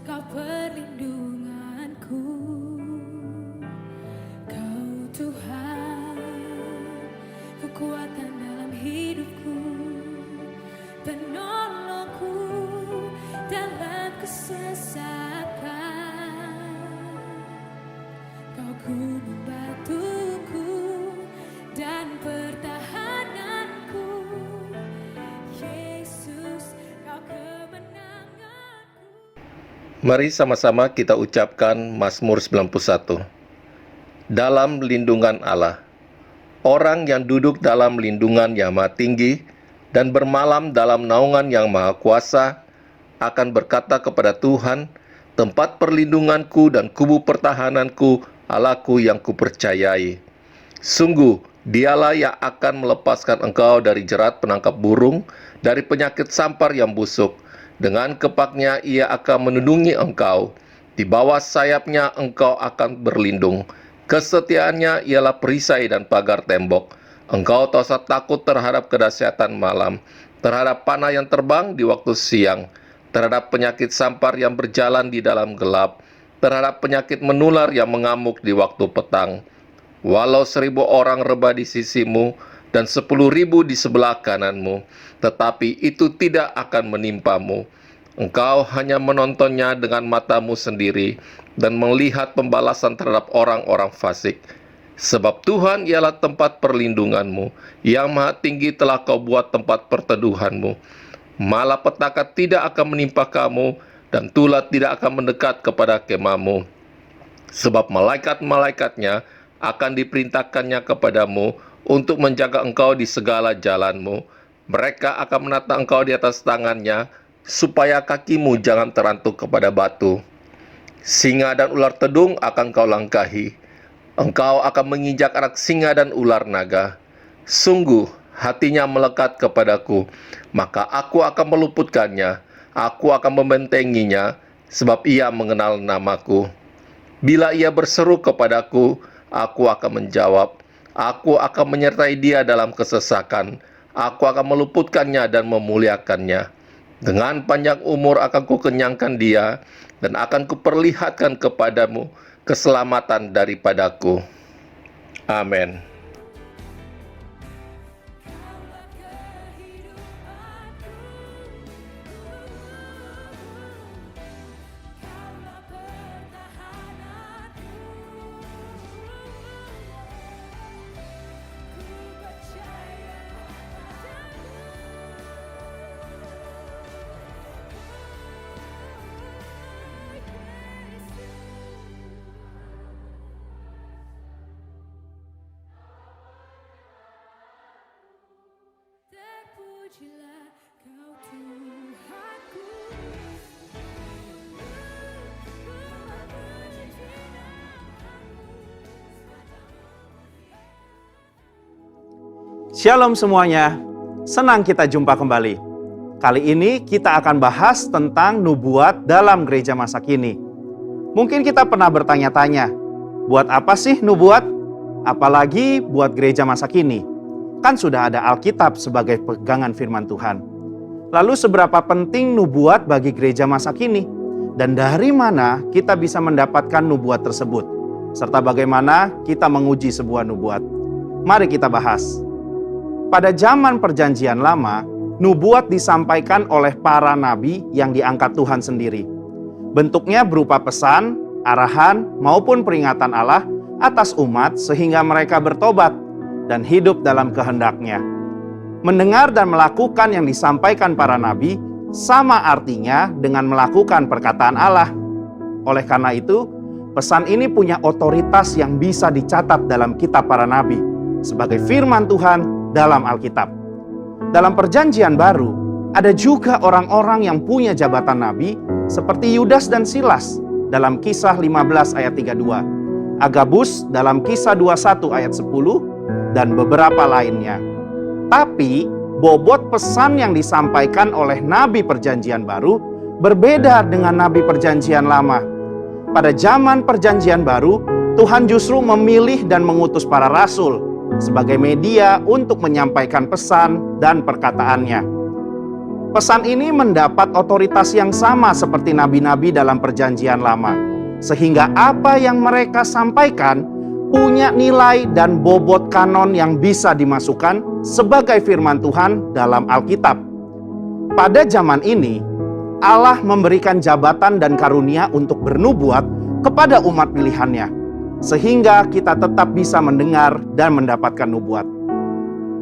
Kau perlindunganku, Kau Tuhan, kekuatan dalam hidupku, penolongku dalam kesesakan. Kau gunung batuku dan pertahananku, Yesus, Kau kemenanganku. Mari sama-sama kita ucapkan Mazmur 91. Dalam lindungan Allah. Orang yang duduk dalam lindungan yang maha tinggi dan bermalam dalam naungan yang maha kuasa akan berkata kepada Tuhan, tempat perlindunganku dan kubu pertahananku, Allahku yang kupercayai. Sungguh, dialah yang akan melepaskan engkau dari jerat penangkap burung, dari penyakit sampar yang busuk. Dengan kepaknya ia akan melindungi engkau. Di bawah sayapnya engkau akan berlindung. Kesetiaannya ialah perisai dan pagar tembok. Engkau tak usah takut terhadap kedahsyatan malam, terhadap panah yang terbang di waktu siang, terhadap penyakit sampar yang berjalan di dalam gelap, terhadap penyakit menular yang mengamuk di waktu petang. Walau 1.000 orang rebah di sisimu dan 10.000 di sebelah kananmu, tetapi itu tidak akan menimpamu. Engkau hanya menontonnya dengan matamu sendiri dan melihat pembalasan terhadap orang-orang fasik. Sebab Tuhan ialah tempat perlindunganmu, yang maha tinggi telah kau buat tempat perteduhanmu. Malapetaka tidak akan menimpa kamu, dan tulah tidak akan mendekat kepada kemahmu. Sebab malaikat-malaikatnya akan diperintahkannya kepadamu untuk menjaga engkau di segala jalanmu. Mereka akan menata engkau di atas tangannya, supaya kakimu jangan terantuk kepada batu. Singa dan ular tedung akan kau langkahi. Engkau akan menginjak anak singa dan ular naga. Sungguh, hatinya melekat kepadaku, maka aku akan meluputkannya. Aku akan membentenginya, sebab ia mengenal namaku. Bila ia berseru kepadaku, aku akan menjawab. Aku akan menyertai dia dalam kesesakan. Aku akan meluputkannya dan memuliakannya. Dengan panjang umur akan kukenyangkan dia, dan akan kuperlihatkan kepadamu keselamatan daripadaku. Amin. Terpujilah Kau Tuhanku. Shalom semuanya, senang kita jumpa kembali. Kali ini kita akan bahas tentang nubuat dalam gereja masa kini. Mungkin kita pernah bertanya-tanya, buat apa sih nubuat? Apalagi buat gereja masa kini? Kan sudah ada Alkitab sebagai pegangan firman Tuhan. Lalu seberapa penting nubuat bagi gereja masa kini? Dan dari mana kita bisa mendapatkan nubuat tersebut? Serta bagaimana kita menguji sebuah nubuat? Mari kita bahas. Pada zaman Perjanjian Lama, nubuat disampaikan oleh para nabi yang diangkat Tuhan sendiri. Bentuknya berupa pesan, arahan, maupun peringatan Allah atas umat sehingga mereka bertobat dan hidup dalam kehendak-Nya. Mendengar dan melakukan yang disampaikan para nabi sama artinya dengan melakukan perkataan Allah. Oleh karena itu, pesan ini punya otoritas yang bisa dicatat dalam kitab para nabi sebagai firman Tuhan dalam Alkitab. Dalam Perjanjian Baru, ada juga orang-orang yang punya jabatan nabi seperti Yudas dan Silas dalam Kisah 15 ayat 32, Agabus dalam Kisah 21 ayat 10, dan beberapa lainnya. Tapi, bobot pesan yang disampaikan oleh nabi Perjanjian Baru berbeda dengan nabi Perjanjian Lama. Pada zaman Perjanjian Baru, Tuhan justru memilih dan mengutus para rasul sebagai media untuk menyampaikan pesan dan perkataannya. Pesan ini mendapat otoritas yang sama seperti nabi-nabi dalam Perjanjian Lama, sehingga apa yang mereka sampaikan punya nilai dan bobot kanon yang bisa dimasukkan sebagai firman Tuhan dalam Alkitab. Pada zaman ini, Allah memberikan jabatan dan karunia untuk bernubuat kepada umat pilihannya, sehingga kita tetap bisa mendengar dan mendapatkan nubuat.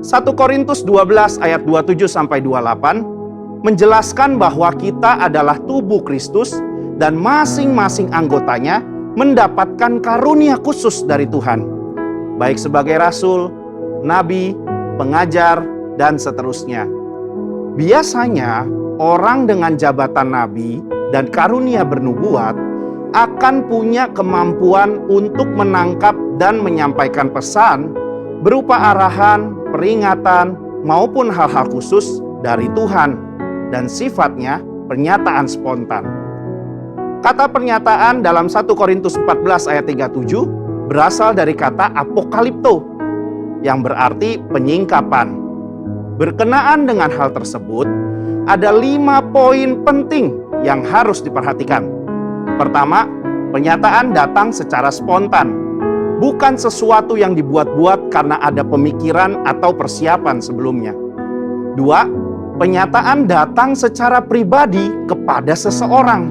1 Korintus 12 ayat 27-28 menjelaskan bahwa kita adalah tubuh Kristus dan masing-masing anggotanya mendapatkan karunia khusus dari Tuhan, baik sebagai rasul, nabi, pengajar, dan seterusnya. Biasanya orang dengan jabatan nabi dan karunia bernubuat akan punya kemampuan untuk menangkap dan menyampaikan pesan berupa arahan, peringatan, maupun hal-hal khusus dari Tuhan, dan sifatnya pernyataan spontan. Kata pernyataan dalam 1 Korintus 14 ayat 37 berasal dari kata apokalipto, yang berarti penyingkapan. Berkenaan dengan hal tersebut, ada 5 poin penting yang harus diperhatikan. Pertama, pernyataan datang secara spontan, bukan sesuatu yang dibuat-buat karena ada pemikiran atau persiapan sebelumnya. 2, pernyataan datang secara pribadi kepada seseorang,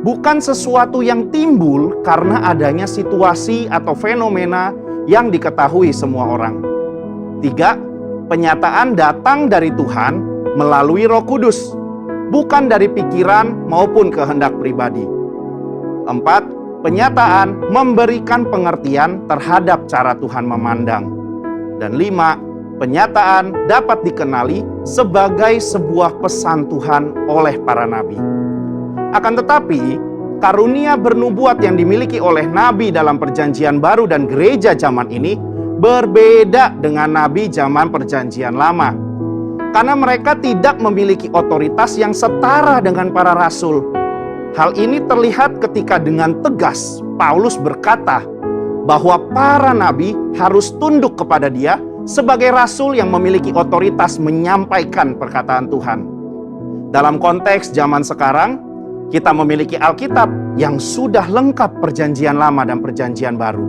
bukan sesuatu yang timbul karena adanya situasi atau fenomena yang diketahui semua orang. 3, pernyataan datang dari Tuhan melalui Roh Kudus, bukan dari pikiran maupun kehendak pribadi. 4, pernyataan memberikan pengertian terhadap cara Tuhan memandang. Dan 5, pernyataan dapat dikenali sebagai sebuah pesan Tuhan oleh para nabi. Akan tetapi, karunia bernubuat yang dimiliki oleh nabi dalam Perjanjian Baru dan gereja zaman ini berbeda dengan nabi zaman Perjanjian Lama, karena mereka tidak memiliki otoritas yang setara dengan para rasul. Hal ini terlihat ketika dengan tegas Paulus berkata bahwa para nabi harus tunduk kepada dia sebagai rasul yang memiliki otoritas menyampaikan perkataan Tuhan. Dalam konteks zaman sekarang, kita memiliki Alkitab yang sudah lengkap Perjanjian Lama dan Perjanjian Baru.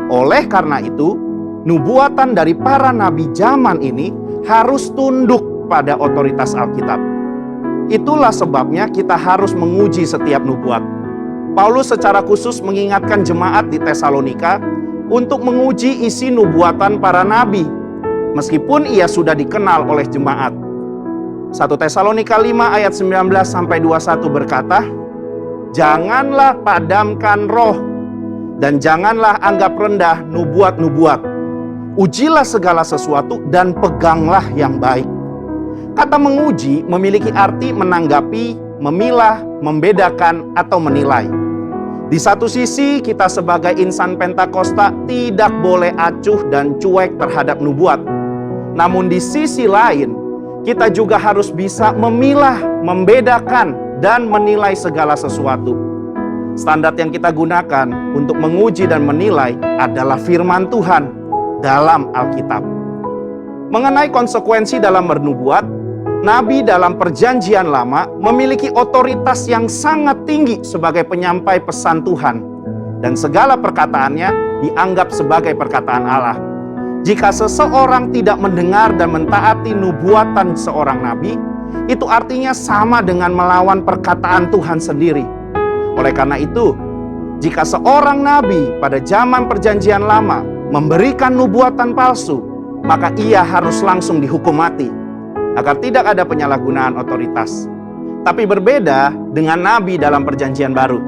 Oleh karena itu, nubuatan dari para nabi zaman ini harus tunduk pada otoritas Alkitab. Itulah sebabnya kita harus menguji setiap nubuat. Paulus secara khusus mengingatkan jemaat di Tesalonika untuk menguji isi nubuatan para nabi, meskipun ia sudah dikenal oleh jemaat. 1 Tesalonika 5 ayat 19-21 berkata, "Janganlah padamkan roh, dan janganlah anggap rendah nubuat-nubuat. Ujilah segala sesuatu dan peganglah yang baik." Kata menguji memiliki arti menanggapi, memilah, membedakan, atau menilai. Di satu sisi, kita sebagai insan Pentakosta tidak boleh acuh dan cuek terhadap nubuat. Namun di sisi lain, kita juga harus bisa memilah, membedakan, dan menilai segala sesuatu. Standar yang kita gunakan untuk menguji dan menilai adalah firman Tuhan dalam Alkitab. Mengenai konsekuensi dalam bernubuat, nabi dalam Perjanjian Lama memiliki otoritas yang sangat tinggi sebagai penyampai pesan Tuhan, dan segala perkataannya dianggap sebagai perkataan Allah. Jika seseorang tidak mendengar dan mentaati nubuatan seorang nabi, itu artinya sama dengan melawan perkataan Tuhan sendiri. Oleh karena itu, jika seorang nabi pada zaman Perjanjian Lama memberikan nubuatan palsu, maka ia harus langsung dihukum mati, agar tidak ada penyalahgunaan otoritas. Tapi berbeda dengan nabi dalam Perjanjian Baru.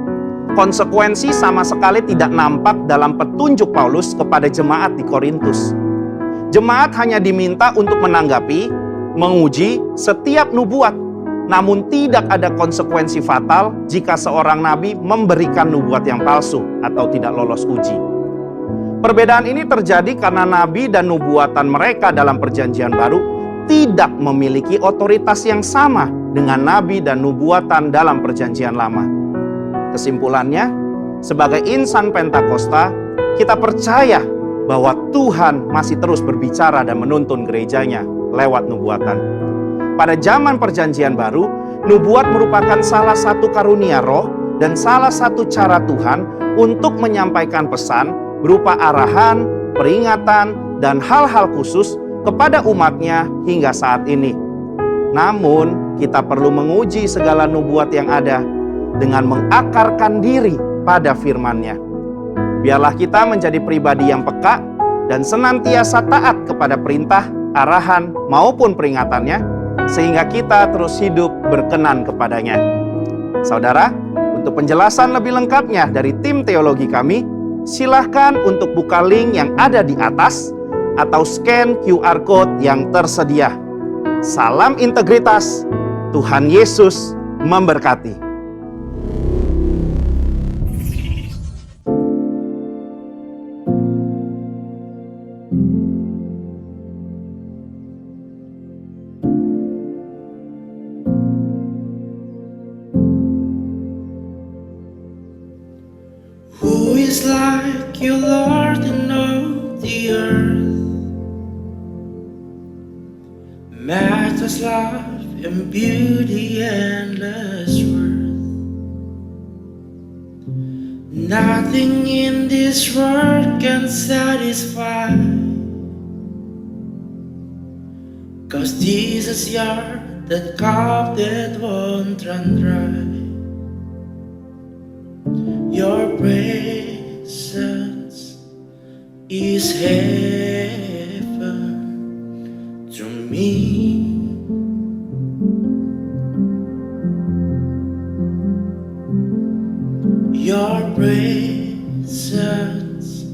Konsekuensi sama sekali tidak nampak dalam petunjuk Paulus kepada jemaat di Korintus. Jemaat hanya diminta untuk menanggapi, menguji setiap nubuat, namun tidak ada konsekuensi fatal jika seorang nabi memberikan nubuat yang palsu atau tidak lolos uji. Perbedaan ini terjadi karena nabi dan nubuatan mereka dalam Perjanjian Baru tidak memiliki otoritas yang sama dengan nabi dan nubuatan dalam Perjanjian Lama. Kesimpulannya, sebagai insan Pentakosta, kita percaya bahwa Tuhan masih terus berbicara dan menuntun gerejanya lewat nubuatan. pada zaman Perjanjian Baru, nubuat merupakan salah satu karunia Roh dan salah satu cara Tuhan untuk menyampaikan pesan berupa arahan, peringatan, dan hal-hal khusus kepada umatnya hingga saat ini. Namun, kita perlu menguji segala nubuat yang ada dengan mengakarkan diri pada firman-Nya. Biarlah kita menjadi pribadi yang peka dan senantiasa taat kepada perintah, arahan, maupun peringatannya, sehingga kita terus hidup berkenan kepadanya. Saudara, untuk penjelasan lebih lengkapnya dari tim teologi kami, silahkan untuk buka link yang ada di atas atau scan QR Code yang tersedia. Salam integritas, Tuhan Yesus memberkati. Who is like you, Lord, in all the earth? Matchless love and beauty, endless worth. Nothing in this world can satisfy, 'cause Jesus, you're that cup that won't run dry. Your presence is heaven to me. Your presence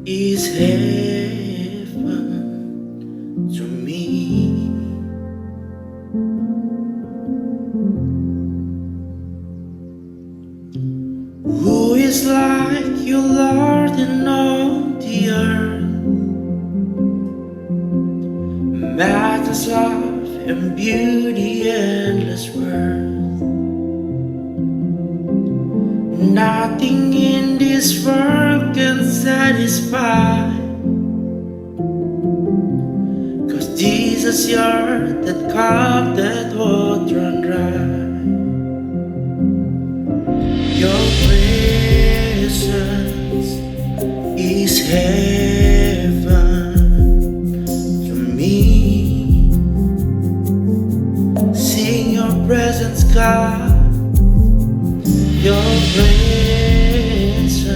is heaven to me. Who is like you, Lord, in all the earth? Matchless love and beauty, endless worth. Nothing in this world can satisfy, 'cause Jesus, you're that cup that won't run dry. Your presence is heaven to me. Sing your presence, God. Your presence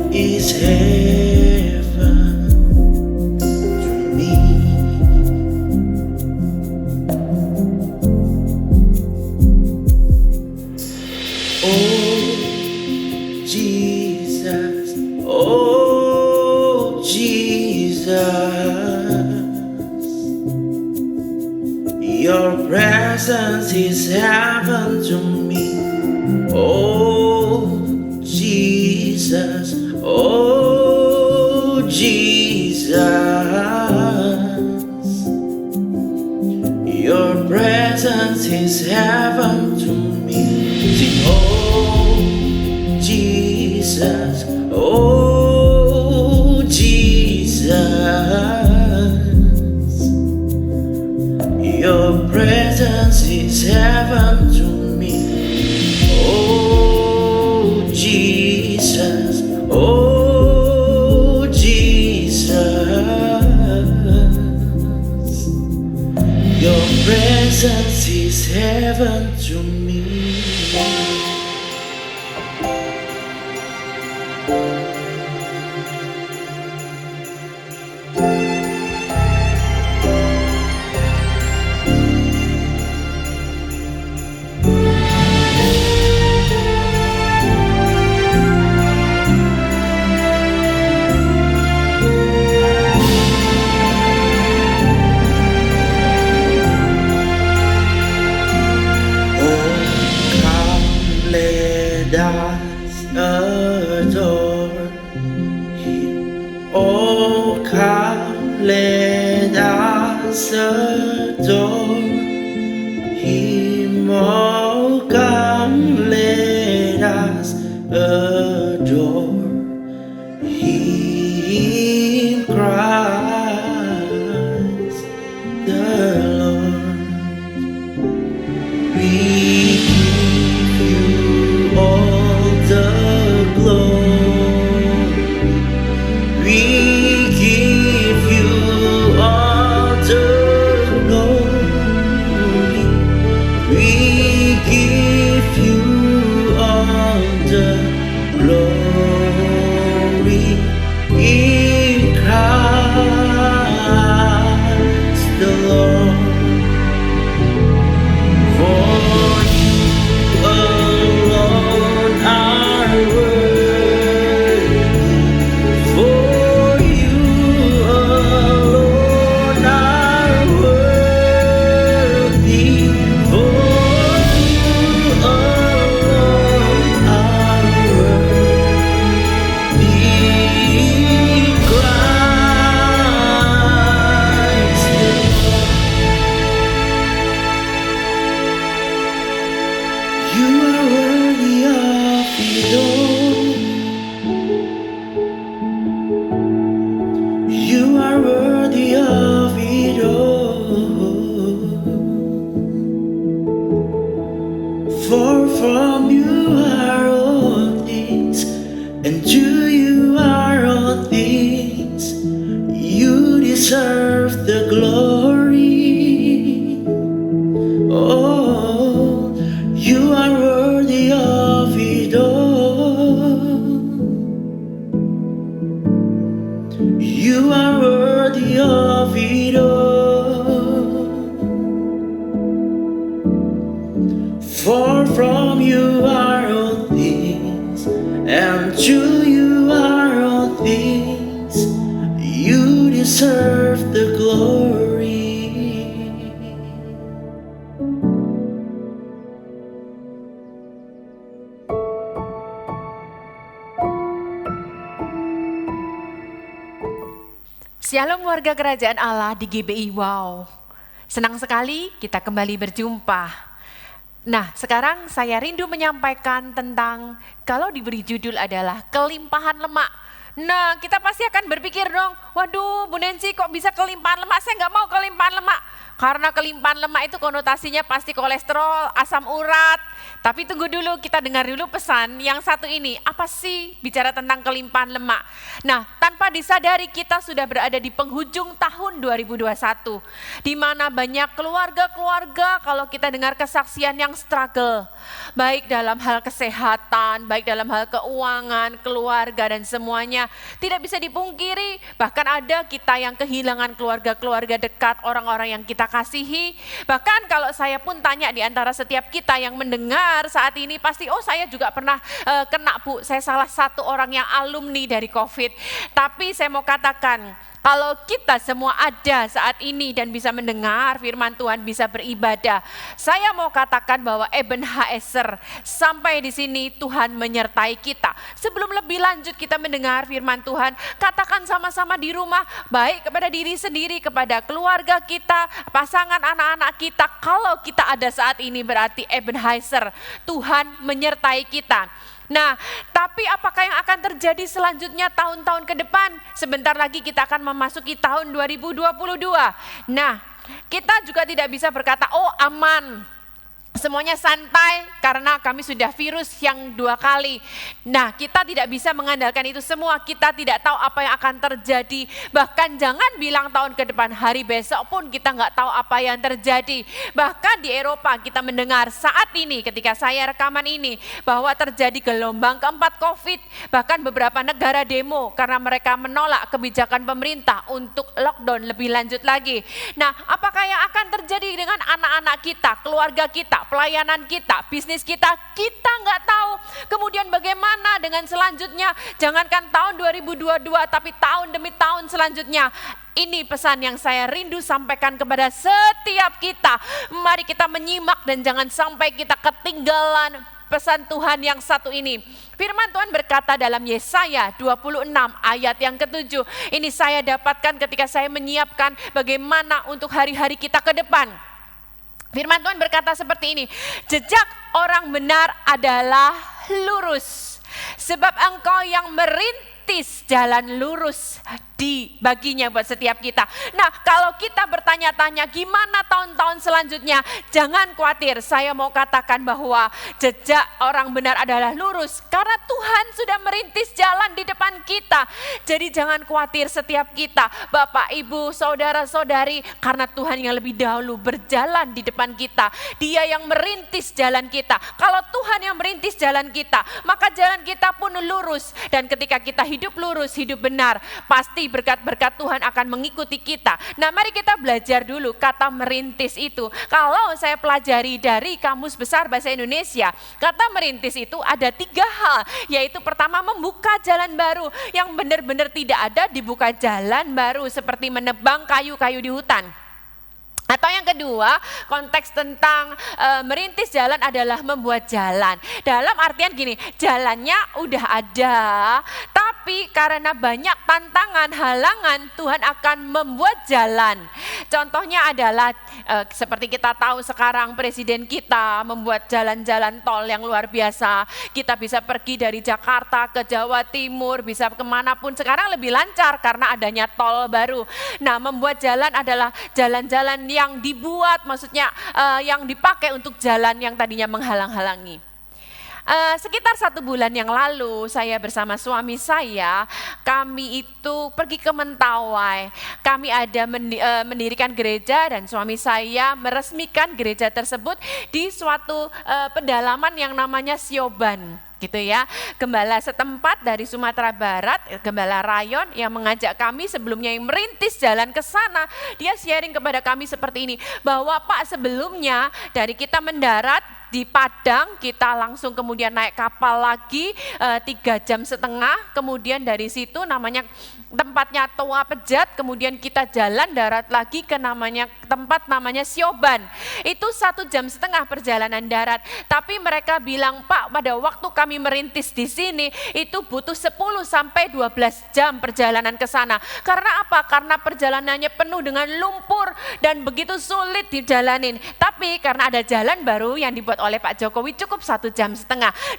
is heaven to me. Oh Jesus, oh Jesus, your presence is heaven to me. Oh Jesus, oh Jesus, your presence is heaven to me. Sing, oh Jesus, oh Jesus, your presence is heaven to me. Oh Jesus, oh Jesus, your presence is heaven to me. Let us adore Him. Oh, come, let us adore Him. Oh, come, let us adore Him, Christ the Lord. and true you are all things. You deserve the glory. Shalom warga kerajaan Allah di GBI Wow. Senang sekali kita kembali berjumpa. Nah, sekarang saya rindu menyampaikan tentang kalau diberi judul adalah kelimpahan lemak. Nah, kita pasti akan berpikir dong, waduh Bu Nancy kok bisa kelimpahan lemak? Saya nggak mau kelimpahan lemak. Karena kelimpahan lemak itu konotasinya pasti kolesterol, asam urat. Tapi tunggu dulu, kita dengar dulu pesan yang satu ini. Apa sih bicara tentang kelimpahan lemak? Nah, tanpa disadari kita sudah berada di penghujung tahun 2021. Di mana banyak keluarga-keluarga kalau kita dengar kesaksian yang struggle. Baik dalam hal kesehatan, baik dalam hal keuangan, keluarga dan semuanya. Tidak bisa dipungkiri, bahkan ada kita yang kehilangan keluarga-keluarga dekat, orang-orang yang kita kasihi. Bahkan kalau saya pun tanya di antara setiap kita yang mendengar saat ini pasti, oh saya juga pernah kena Bu, saya salah satu orang yang alumni dari COVID. Tapi saya mau katakan, kalau kita semua ada saat ini dan bisa mendengar firman Tuhan, bisa beribadah, saya mau katakan bahwa Ebenezer sampai di sini Tuhan menyertai kita. Sebelum lebih lanjut kita mendengar firman Tuhan, katakan sama-sama di rumah, baik kepada diri sendiri, kepada keluarga kita, pasangan anak-anak kita, kalau kita ada saat ini berarti Ebenezer, Tuhan menyertai kita. Nah, tapi apakah yang akan terjadi selanjutnya tahun-tahun ke depan? Sebentar lagi kita akan memasuki tahun 2022. Nah, kita juga tidak bisa berkata, oh aman, semuanya santai karena kami sudah virus yang 2 kali. Nah, kita tidak bisa mengandalkan itu semua. Kita tidak tahu apa yang akan terjadi. Bahkan jangan bilang tahun ke depan, hari besok pun kita nggak tahu apa yang terjadi. Bahkan di Eropa kita mendengar saat ini ketika saya rekaman ini bahwa terjadi gelombang keempat COVID. Bahkan beberapa negara demo karena mereka menolak kebijakan pemerintah untuk lockdown lebih lanjut lagi. Nah, apakah yang akan terjadi dengan anak-anak kita, keluarga kita, pelayanan kita, bisnis kita nggak tahu. Kemudian bagaimana dengan selanjutnya? Jangankan tahun 2022, tapi tahun demi tahun selanjutnya. Ini pesan yang saya rindu sampaikan kepada setiap kita. Mari kita menyimak dan jangan sampai kita ketinggalan pesan Tuhan yang satu ini. Firman Tuhan berkata dalam Yesaya 26 ayat yang ke-7. Ini saya dapatkan ketika saya menyiapkan bagaimana untuk hari-hari kita ke depan. Firman Tuhan berkata seperti ini, jejak orang benar adalah lurus, sebab engkau yang merintis jalan lurus baginya buat setiap kita. Nah, kalau kita bertanya-tanya gimana tahun-tahun selanjutnya, jangan khawatir, saya mau katakan bahwa jejak orang benar adalah lurus, karena Tuhan sudah merintis jalan di depan kita. Jadi jangan khawatir setiap kita, Bapak, Ibu, Saudara-saudari, karena Tuhan yang lebih dahulu berjalan di depan kita. Dia yang merintis jalan kita. Kalau Tuhan yang merintis jalan kita, maka jalan kita pun lurus. Dan ketika kita hidup lurus, hidup benar, pasti berkat-berkat Tuhan akan mengikuti kita. Nah, mari kita belajar dulu kata merintis itu. Kalau saya pelajari dari Kamus Besar Bahasa Indonesia, kata merintis itu ada 3 hal, yaitu pertama membuka jalan baru, yang benar-benar tidak ada dibuka jalan baru seperti menebang kayu-kayu di hutan. Atau yang kedua, konteks tentang merintis jalan adalah membuat jalan. Dalam artian gini, jalannya udah ada, tapi karena banyak tantangan, halangan, Tuhan akan membuat jalan. Contohnya adalah seperti kita tahu sekarang presiden kita membuat jalan-jalan tol yang luar biasa. Kita bisa pergi dari Jakarta ke Jawa Timur, bisa kemanapun sekarang lebih lancar karena adanya tol baru. Nah, membuat jalan adalah jalan-jalan yang dibuat, maksudnya yang dipakai untuk jalan yang tadinya menghalang-halangi. Sekitar 1 bulan yang lalu saya bersama suami saya, kami itu pergi ke Mentawai. Kami ada mendirikan gereja dan suami saya meresmikan gereja tersebut di suatu pedalaman yang namanya Sioban. Gitu ya, gembala setempat dari Sumatera Barat, Gembala Rayon yang mengajak kami sebelumnya yang merintis jalan ke sana. Dia sharing kepada kami seperti ini, bahwa Pak, sebelumnya dari kita mendarat di Padang, kita langsung kemudian naik kapal lagi 3,5 jam, kemudian dari situ tempatnya Toa Pejat, kemudian kita jalan darat lagi ke tempat namanya Sioban. Itu 1,5 jam perjalanan darat. Tapi mereka bilang, Pak, pada waktu kami merintis di sini itu butuh 10 sampai 12 jam perjalanan ke sana. Karena apa? Karena perjalanannya penuh dengan lumpur dan begitu sulit dijalanin. Tapi karena ada jalan baru yang dibuat oleh Pak Jokowi cukup 1,5 jam.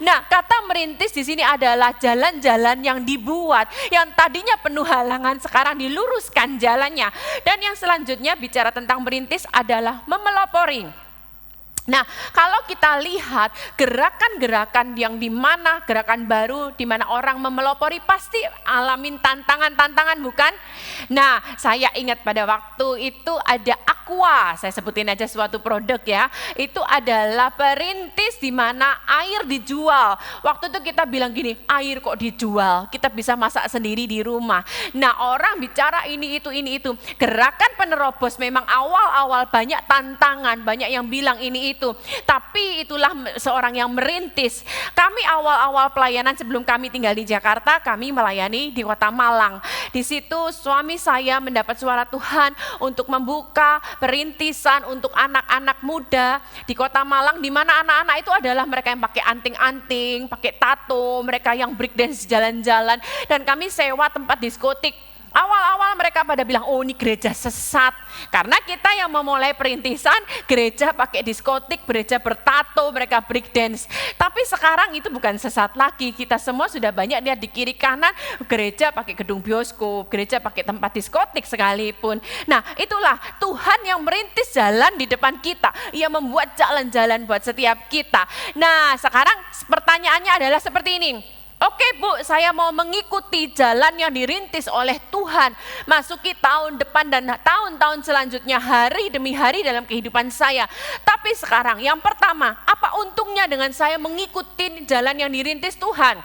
Nah, kata merintis di sini adalah jalan-jalan yang dibuat, yang tadinya penuh halangan sekarang diluruskan jalannya. Dan yang selanjutnya bicara tentang merintis adalah memelopori. Nah, kalau kita lihat gerakan-gerakan yang dimana gerakan baru, di mana orang memelopori pasti alamin tantangan-tantangan, bukan? Nah, saya ingat pada waktu itu ada Aqua, saya sebutin aja suatu produk ya. Itu adalah perintis di mana air dijual. Waktu itu kita bilang gini, air kok dijual? Kita bisa masak sendiri di rumah. Nah, orang bicara ini itu. Gerakan penerobos memang awal-awal banyak tantangan, banyak yang bilang ini itu. Tapi itulah seorang yang merintis. Kami awal-awal pelayanan sebelum kami tinggal di Jakarta, kami melayani di Kota Malang. Di situ suami saya mendapat suara Tuhan untuk membuka perintisan untuk anak-anak muda di Kota Malang, di mana anak-anak itu adalah mereka yang pakai anting-anting, pakai tato, mereka yang breakdance jalan-jalan, dan kami sewa tempat diskotik. Awal-awal mereka pada bilang, oh ini gereja sesat. Karena kita yang memulai perintisan, gereja pakai diskotik, gereja bertato, mereka breakdance. Tapi sekarang itu bukan sesat lagi. Kita semua sudah banyak lihat di kiri kanan, gereja pakai gedung bioskop, gereja pakai tempat diskotik sekalipun. Nah, itulah Tuhan yang merintis jalan di depan kita. Ia membuat jalan-jalan buat setiap kita. Nah, sekarang pertanyaannya adalah seperti ini. Oke Bu, saya mau mengikuti jalan yang dirintis oleh Tuhan. Masuki tahun depan dan tahun-tahun selanjutnya, hari demi hari dalam kehidupan saya. Tapi sekarang yang pertama, apa untungnya dengan saya mengikuti jalan yang dirintis Tuhan?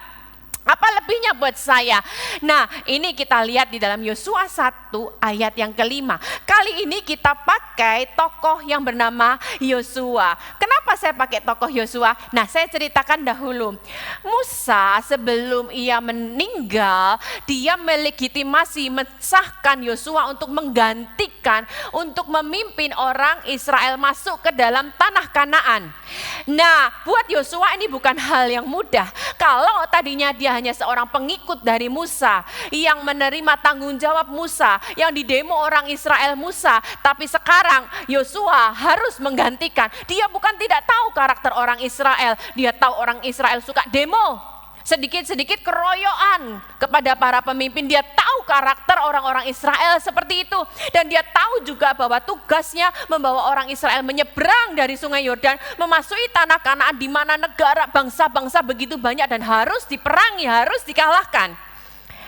Apa lebihnya buat saya? Nah, ini kita lihat di dalam Yosua 1 ayat yang kelima. Kali ini kita pakai tokoh yang bernama Yosua. Kenapa saya pakai tokoh Yosua? Nah, saya ceritakan dahulu. Musa sebelum ia meninggal, dia melegitimasi, mensahkan Yosua untuk menggantikan, untuk memimpin orang Israel masuk ke dalam tanah Kanaan. Nah, buat Yosua ini bukan hal yang mudah. Kalau tadinya dia hanya seorang pengikut dari Musa, yang menerima tanggung jawab Musa, yang didemo orang Israel Musa, tapi sekarang Yosua harus menggantikan. Dia bukan tidak tahu karakter orang Israel, dia tahu orang Israel suka demo, sedikit-sedikit keroyokan kepada para pemimpin. Dia tahu karakter orang-orang Israel seperti itu, dan dia tahu juga bahwa tugasnya membawa orang Israel menyeberang dari sungai Yordan, memasuki tanah Kanaan di mana negara bangsa-bangsa begitu banyak dan harus diperangi, harus dikalahkan.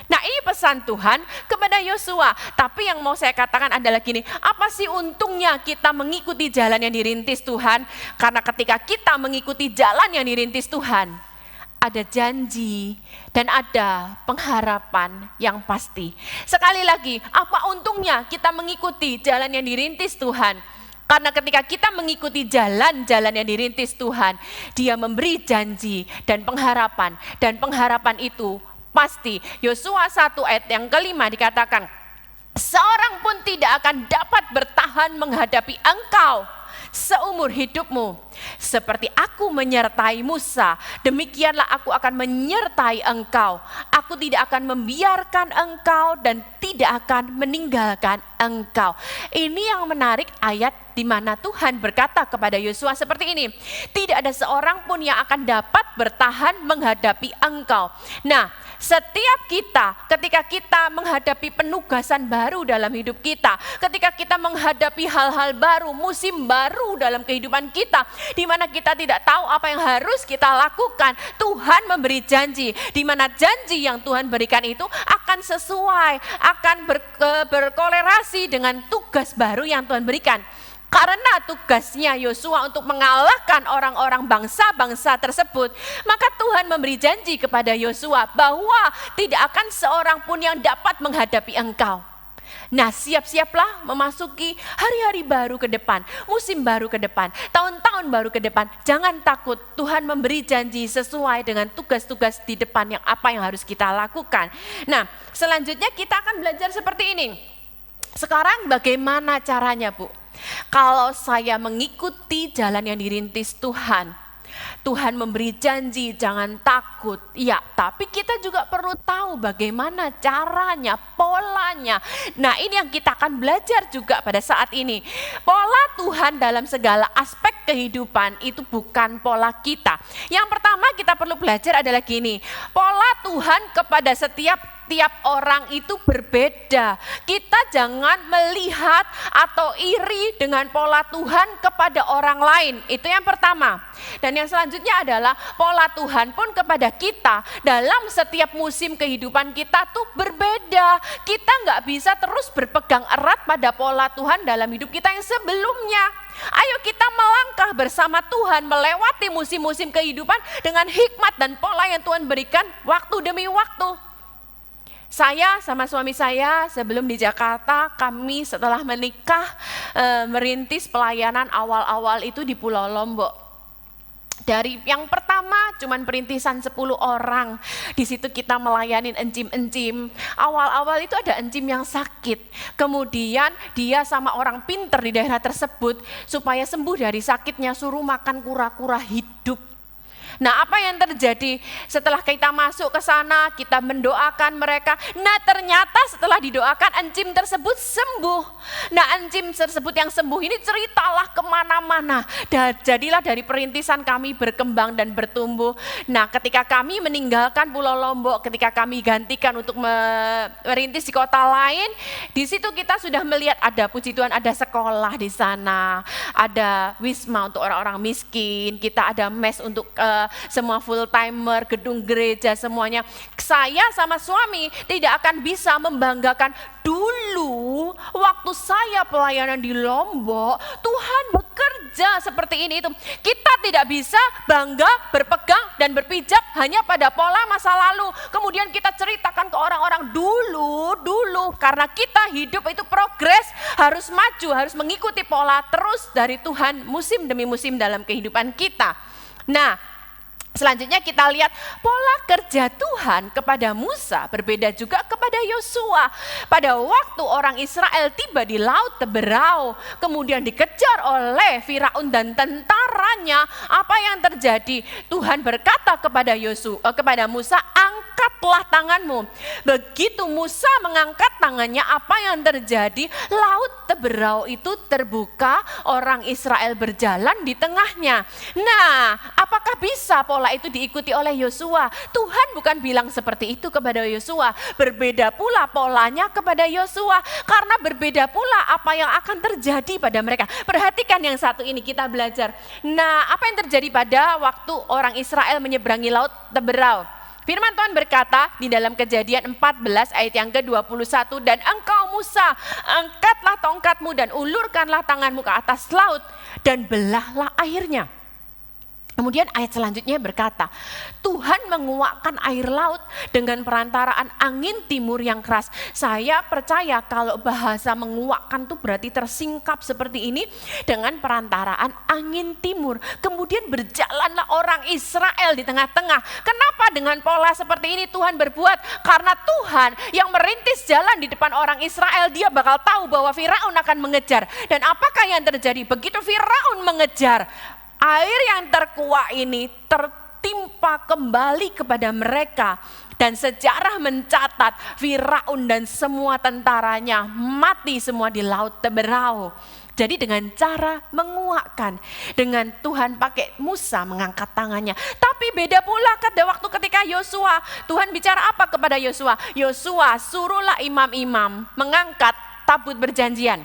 Nah, ini pesan Tuhan kepada Yosua. Tapi yang mau saya katakan adalah gini, apa sih untungnya kita mengikuti jalan yang dirintis Tuhan? Karena ketika kita mengikuti jalan yang dirintis Tuhan, ada janji dan ada pengharapan yang pasti. Sekali lagi, apa untungnya kita mengikuti jalan yang dirintis Tuhan? Karena ketika kita mengikuti jalan-jalan yang dirintis Tuhan, Dia memberi janji dan pengharapan itu pasti. Yosua 1 ayat yang kelima dikatakan, seorang pun tidak akan dapat bertahan menghadapi engkau seumur hidupmu. Seperti aku menyertai Musa, demikianlah aku akan menyertai engkau. Aku tidak akan membiarkan engkau dan tidak akan meninggalkan engkau. Ini yang menarik, ayat di mana Tuhan berkata kepada Yosua seperti ini, tidak ada seorang pun yang akan dapat bertahan menghadapi engkau. Nah, setiap kita, ketika kita menghadapi penugasan baru dalam hidup kita, ketika kita menghadapi hal-hal baru, musim baru dalam kehidupan kita, di mana kita tidak tahu apa yang harus kita lakukan, Tuhan memberi janji, di mana janji yang Tuhan berikan itu akan sesuai, akan berkolerasi dengan tugas baru yang Tuhan berikan. Karena tugasnya Yosua untuk mengalahkan orang-orang bangsa-bangsa tersebut, maka Tuhan memberi janji kepada Yosua bahwa tidak akan seorang pun yang dapat menghadapi engkau. Nah, siap-siaplah memasuki hari-hari baru ke depan, musim baru ke depan, tahun-tahun baru ke depan. Jangan takut, Tuhan memberi janji sesuai dengan tugas-tugas di depan yang apa yang harus kita lakukan. Nah, selanjutnya kita akan belajar seperti ini. Sekarang bagaimana caranya, Bu? Kalau saya mengikuti jalan yang dirintis Tuhan, Tuhan memberi janji jangan takut. Ya, tapi kita juga perlu tahu bagaimana caranya, polanya. Nah, ini yang kita akan belajar juga pada saat ini. Pola Tuhan dalam segala aspek kehidupan itu bukan pola kita. Yang pertama kita perlu belajar adalah gini. Pola Tuhan kepada setiap orang itu berbeda. Kita jangan melihat atau iri dengan pola Tuhan kepada orang lain. Itu yang pertama. Dan yang selanjutnya adalah pola Tuhan pun kepada kita dalam setiap musim kehidupan kita tuh berbeda. Kita nggak bisa terus berpegang erat pada pola Tuhan dalam hidup kita yang sebelumnya. Ayo kita melangkah bersama Tuhan melewati musim-musim kehidupan dengan hikmat dan pola yang Tuhan berikan waktu demi waktu. Saya sama suami saya sebelum di Jakarta, kami setelah menikah merintis pelayanan awal-awal itu di Pulau Lombok. Dari yang pertama cuman perintisan 10 orang. Di situ kita melayanin encim-encim. Awal-awal itu ada encim yang sakit. Kemudian dia sama orang pinter di daerah tersebut supaya sembuh dari sakitnya suruh makan kura-kura hidup. Nah, apa yang terjadi setelah kita masuk ke sana, kita mendoakan mereka. Nah, ternyata setelah didoakan encim tersebut sembuh. Nah, encim tersebut yang sembuh ini ceritalah kemana-mana. Dan jadilah dari perintisan kami berkembang dan bertumbuh. Nah, ketika kami meninggalkan Pulau Lombok, ketika kami gantikan untuk merintis di kota lain, di situ kita sudah melihat ada, puji Tuhan, ada sekolah di sana, ada wisma untuk orang-orang miskin, kita ada mes untuk semua full timer, gedung gereja semuanya. Saya sama suami tidak akan bisa membanggakan dulu waktu saya pelayanan di Lombok, Tuhan bekerja seperti ini itu. Kita tidak bisa bangga, berpegang dan berpijak hanya pada pola masa lalu. Kemudian kita ceritakan ke orang-orang dulu karena kita hidup itu progres, harus maju, harus mengikuti pola terus dari Tuhan musim demi musim dalam kehidupan kita. Nah, selanjutnya kita lihat pola kerja Tuhan kepada Musa berbeda juga kepada Yosua. Pada waktu orang Israel tiba di Laut Teberau, kemudian dikejar oleh Firaun dan tentaranya, apa yang terjadi? Tuhan berkata kepada Musa, angkatlah tanganmu. Begitu Musa mengangkat tangannya, apa yang terjadi? Laut Teberau itu terbuka, orang Israel berjalan di tengahnya. Nah, apakah bisa pola itu diikuti oleh Yosua? Tuhan bukan bilang seperti itu kepada Yosua. Berbeda pula polanya kepada Yosua, karena berbeda pula apa yang akan terjadi pada mereka. Perhatikan yang satu ini, kita belajar. Nah, apa yang terjadi pada waktu orang Israel menyeberangi Laut Teberau? Firman Tuhan berkata di dalam Kejadian 14 ayat yang ke-21, dan engkau Musa, angkatlah tongkatmu dan ulurkanlah tanganmu ke atas laut dan belahlah airnya. Kemudian ayat selanjutnya berkata, Tuhan menguakkan air laut dengan perantaraan angin timur yang keras. Saya percaya kalau bahasa menguakkan itu berarti tersingkap seperti ini dengan perantaraan angin timur. Kemudian berjalanlah orang Israel di tengah-tengah. Kenapa dengan pola seperti ini Tuhan berbuat? Karena Tuhan yang merintis jalan di depan orang Israel, dia bakal tahu bahwa Firaun akan mengejar. Dan apakah yang terjadi? Begitu Firaun mengejar, air yang terkuak ini tertimpa kembali kepada mereka. Dan sejarah mencatat Firaun dan semua tentaranya mati semua di Laut Teberau. Jadi dengan cara menguakkan, dengan Tuhan pakai Musa mengangkat tangannya. Tapi beda pula pada waktu ketika Yosua, Tuhan bicara apa kepada Yosua? Yosua, suruhlah imam-imam mengangkat tabut perjanjian.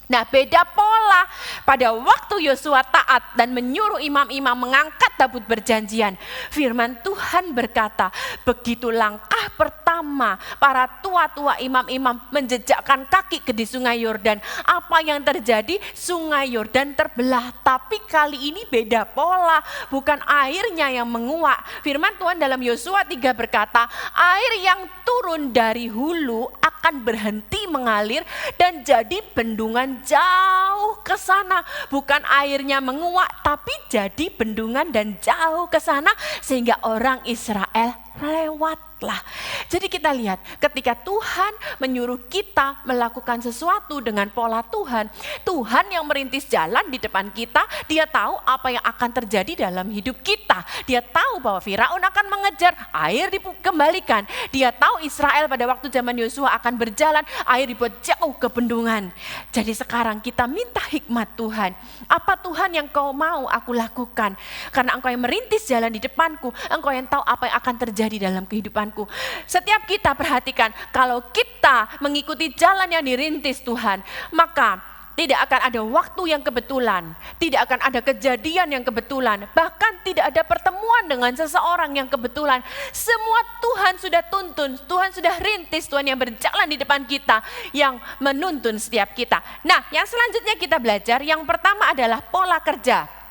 Nah, beda pola pada waktu Yosua taat dan menyuruh imam-imam mengangkat tabut perjanjian. Firman Tuhan berkata, begitu langkah pertama pertama para tua-tua imam-imam menjejakkan kaki di sungai Yordan, apa yang terjadi? Sungai Yordan terbelah. Tapi kali ini beda pola, bukan airnya yang menguap. Firman Tuhan dalam Yosua 3 berkata, air yang turun dari hulu akan berhenti mengalir dan jadi bendungan jauh ke sana. Bukan airnya menguap, tapi jadi bendungan dan jauh ke sana sehingga orang Israel lewatlah. Jadi kita lihat ketika Tuhan menyuruh kita melakukan sesuatu dengan pola Tuhan, Tuhan yang merintis jalan di depan kita, dia tahu apa yang akan terjadi dalam hidup kita. Dia tahu bahwa Firaun akan mengejar, air dikembalikan. Dia tahu Israel pada waktu zaman Yosua akan berjalan, air dibuat jauh ke bendungan. Jadi sekarang kita minta hikmat Tuhan. Apa Tuhan yang kau mau aku lakukan? Karena engkau yang merintis jalan di depanku, engkau yang tahu apa yang akan terjadi dalam kehidupanku. Setiap kita perhatikan, kalau kita mengikuti jalan yang dirintis Tuhan, maka tidak akan ada waktu yang kebetulan, tidak akan ada kejadian yang kebetulan, bahkan tidak ada pertemuan dengan seseorang yang kebetulan. Semua Tuhan sudah tuntun, Tuhan sudah rintis, Tuhan yang berjalan di depan kita, yang menuntun setiap kita. Nah, yang selanjutnya kita belajar, yang pertama adalah pola kerja.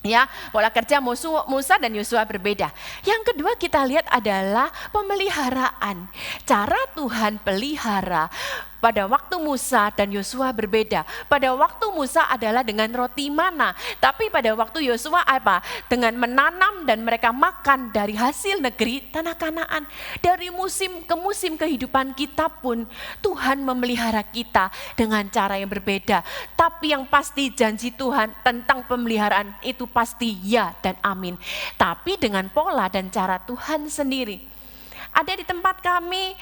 Ya, pola kerja Musa dan Yosua berbeda. Yang kedua kita lihat adalah pemeliharaan. Cara Tuhan pelihara pada waktu Musa dan Yosua berbeda. Pada waktu Musa adalah dengan roti mana, tapi pada waktu Yosua apa? Dengan menanam dan mereka makan dari hasil negeri tanah Kanaan. Dari musim ke musim kehidupan kita pun Tuhan memelihara kita dengan cara yang berbeda. Tapi yang pasti janji Tuhan tentang pemeliharaan itu pasti ya dan amin. Tapi dengan pola dan cara Tuhan sendiri. Ada di tempat kami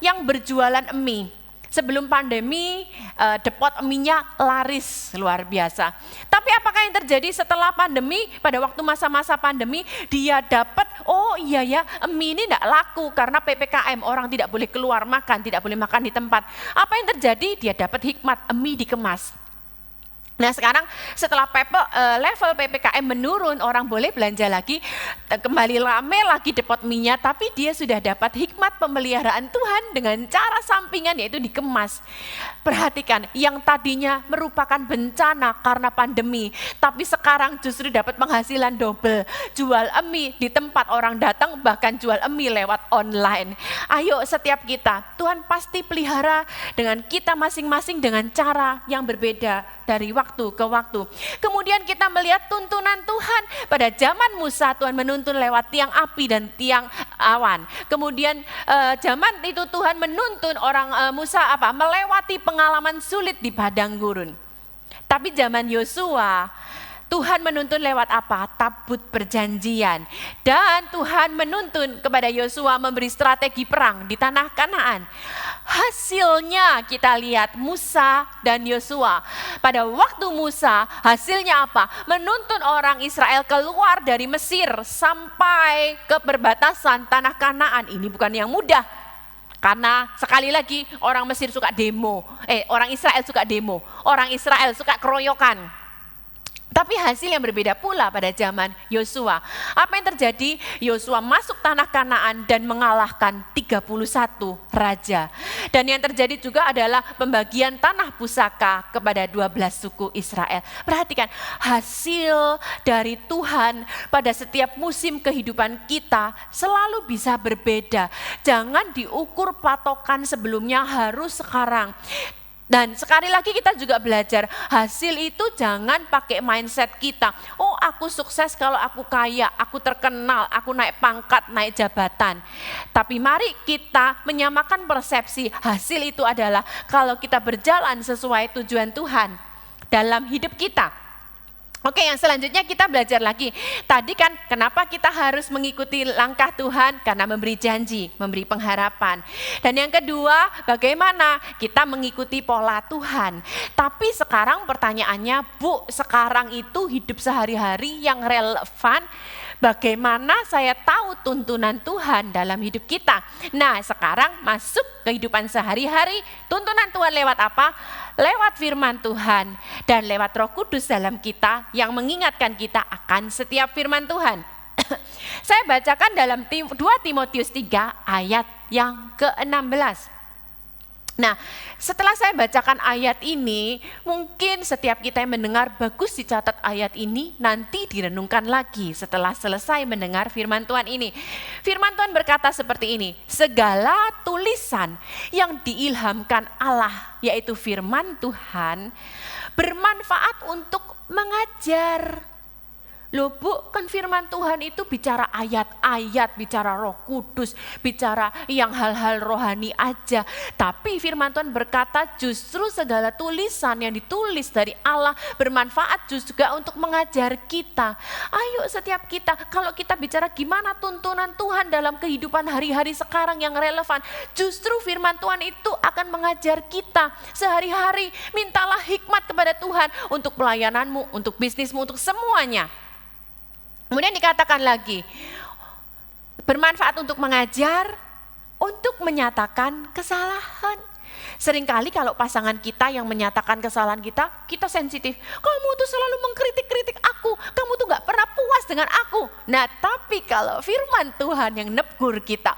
yang berjualan mie. Sebelum pandemi, depot mie-nya laris luar biasa. Tapi apakah yang terjadi setelah pandemi? Pada waktu masa-masa pandemi, dia dapat, oh iya ya, mie ini tidak laku karena PPKM, orang tidak boleh keluar makan, tidak boleh makan di tempat. Apa yang terjadi? Dia dapat hikmat, mie dikemas. Nah sekarang setelah level PPKM menurun, orang boleh belanja lagi, kembali rame lagi depot minyak, tapi dia sudah dapat hikmat pemeliharaan Tuhan dengan cara sampingan yaitu dikemas. Perhatikan, yang tadinya merupakan bencana karena pandemi, tapi sekarang justru dapat penghasilan double. Jual mie di tempat orang datang, bahkan jual mie lewat online. Ayo setiap kita, Tuhan pasti pelihara dengan kita masing-masing dengan cara yang berbeda dari waktu ke waktu. Kemudian kita melihat tuntunan Tuhan. Pada zaman Musa Tuhan menuntun lewat tiang api dan tiang awan. Kemudian zaman itu Tuhan menuntun orang Musa melewati pengalaman sulit di padang gurun. Tapi zaman Yosua Tuhan menuntun lewat apa? Tabut perjanjian. Dan Tuhan menuntun kepada Yosua memberi strategi perang di tanah Kanaan. Hasilnya kita lihat Musa dan Yosua. Pada waktu Musa hasilnya apa? Menuntun orang Israel keluar dari Mesir sampai ke perbatasan tanah Kanaan. Ini bukan yang mudah. Karena sekali lagi orang Mesir suka demo. Orang Israel suka demo. Orang Israel suka keroyokan. Tapi hasil yang berbeda pula pada zaman Yosua. Apa yang terjadi? Yosua masuk tanah Kanaan dan mengalahkan 31 raja. Dan yang terjadi juga adalah pembagian tanah pusaka kepada 12 suku Israel. Perhatikan, hasil dari Tuhan pada setiap musim kehidupan kita selalu bisa berbeda. Jangan diukur patokan sebelumnya harus sekarang. Dan sekali lagi kita juga belajar, hasil itu jangan pakai mindset kita. Oh aku sukses kalau aku kaya, aku terkenal, aku naik pangkat, naik jabatan. Tapi mari kita menyamakan persepsi, hasil itu adalah kalau kita berjalan sesuai tujuan Tuhan dalam hidup kita. Oke, yang selanjutnya kita belajar lagi. Tadi kan kenapa kita harus mengikuti langkah Tuhan? Karena memberi janji, memberi pengharapan. Dan yang kedua, bagaimana kita mengikuti pola Tuhan. Tapi sekarang pertanyaannya, Bu, sekarang itu hidup sehari-hari yang relevan, bagaimana saya tahu tuntunan Tuhan dalam hidup kita? Nah, sekarang masuk kehidupan sehari-hari, tuntunan Tuhan lewat apa? Lewat firman Tuhan dan lewat Roh Kudus dalam kita yang mengingatkan kita akan setiap firman Tuhan. Saya bacakan dalam 2 Timotius 3 ayat yang ke-16. Nah, setelah saya bacakan ayat ini, mungkin setiap kita yang mendengar bagus dicatat ayat ini, nanti direnungkan lagi setelah selesai mendengar firman Tuhan ini. Firman Tuhan berkata seperti ini, segala tulisan yang diilhamkan Allah, yaitu firman Tuhan, bermanfaat untuk mengajar. Loh Bu, kan firman Tuhan itu bicara ayat-ayat, bicara Roh Kudus, bicara yang hal-hal rohani aja. Tapi firman Tuhan berkata justru segala tulisan yang ditulis dari Allah bermanfaat juga untuk mengajar kita. Ayo setiap kita, kalau kita bicara gimana tuntunan Tuhan dalam kehidupan hari-hari sekarang yang relevan, justru firman Tuhan itu akan mengajar kita sehari-hari. Mintalah hikmat kepada Tuhan untuk pelayananmu, untuk bisnismu, untuk semuanya. Kemudian dikatakan lagi, bermanfaat untuk mengajar, untuk menyatakan kesalahan. Seringkali kalau pasangan kita yang menyatakan kesalahan kita sensitif. Kamu tuh selalu mengkritik-kritik aku, kamu tuh gak pernah puas dengan aku. Nah tapi kalau firman Tuhan yang negur kita,